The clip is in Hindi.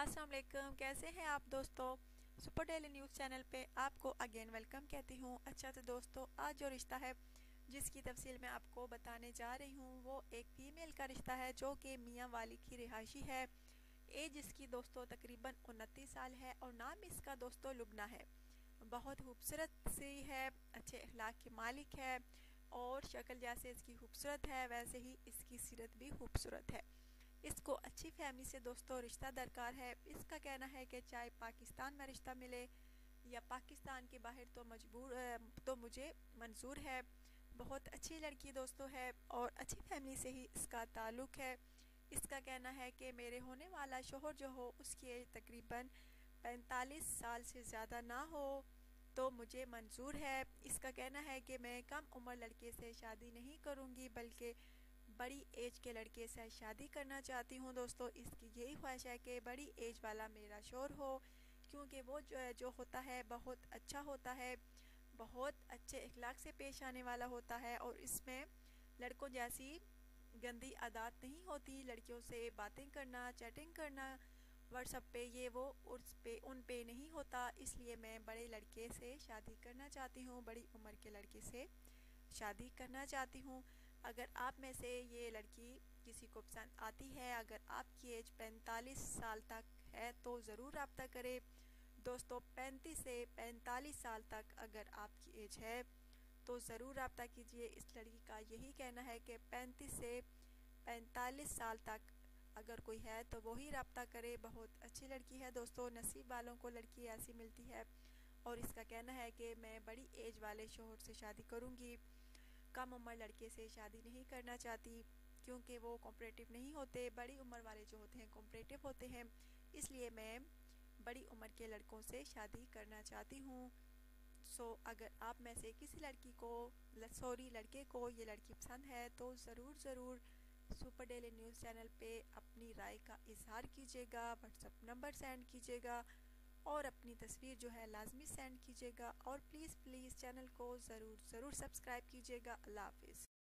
अस्सलाम वालेकुम, कैसे हैं आप दोस्तों। सुपर डेली न्यूज़ चैनल पे आपको अगेन वेलकम कहती हूँ। अच्छा तो दोस्तों, आज जो रिश्ता है जिसकी तफसील मैं आपको बताने जा रही हूँ वो एक फ़ीमेल का रिश्ता है जो कि मियाँ वाली की रिहायशी है। एज इसकी दोस्तों तकरीबन 29 साल है और नाम इसका दोस्तों लुबना है। बहुत खूबसूरत सी है, अच्छे अखलाक की मालिक है और शक्ल जैसे इसकी खूबसूरत है वैसे ही इसकी सीरत भी खूबसूरत है। इसको अच्छी फैमिली से दोस्तों रिश्ता दरकार है। इसका कहना है कि चाहे पाकिस्तान में रिश्ता मिले या पाकिस्तान के बाहर तो मुझे मंजूर है। बहुत अच्छी लड़की दोस्तों है और अच्छी फैमिली से ही इसका ताल्लुक़ है। इसका कहना है कि मेरे होने वाला शोहर जो हो उसकी एज तकरीबन 45 साल से ज़्यादा ना हो तो मुझे मंजूर है। इसका कहना है कि मैं कम उम्र लड़के से शादी नहीं करूँगी बल्कि बड़ी एज के लड़के से शादी करना चाहती हूँ। दोस्तों इसकी यही ख्वाहिश है कि बड़ी एज वाला मेरा शोहर हो, क्योंकि वो जो होता है बहुत अच्छा होता है, बहुत अच्छे अखलाक से पेश आने वाला होता है और इसमें लड़कों जैसी गंदी आदत नहीं होती। लड़कियों से बातें करना, चैटिंग करना व्हाट्सएप पे ये वो उन पे नहीं होता। इसलिए मैं बड़े लड़के से शादी करना चाहती हूँ, बड़ी उम्र के लड़के से शादी करना चाहती हूँ। अगर आप में से ये लड़की किसी को पसंद आती है, अगर आपकी एज 45 साल तक है तो ज़रूर रब्ता करें। दोस्तों 35 से 45 साल तक अगर आपकी एज है तो ज़रूर रब्ता कीजिए। इस लड़की का यही कहना है कि 35 से 45 साल तक अगर कोई है तो वही रब्ता करे। बहुत अच्छी लड़की है दोस्तों, नसीब वालों को लड़की ऐसी मिलती है। और इसका कहना है कि मैं बड़ी एज वाले शोहर से शादी करूँगी, कम उम्र लड़के से शादी नहीं करना चाहती क्योंकि वो कॉम्परेटिव नहीं होते। बड़ी उम्र वाले जो होते हैं कॉम्परेटिव होते हैं, इसलिए मैं बड़ी उम्र के लड़कों से शादी करना चाहती हूँ। अगर आप में से किसी लड़के को ये लड़की पसंद है तो ज़रूर सुपर डेली न्यूज़ चैनल पे अपनी राय का इजहार कीजिएगा, व्हाट्सएप नंबर सेंड कीजिएगा और अपनी तस्वीर जो है लाजमी सेंड कीजिएगा और प्लीज़ चैनल को ज़रूर सब्सक्राइब कीजिएगा। अल्लाह हाफिज़।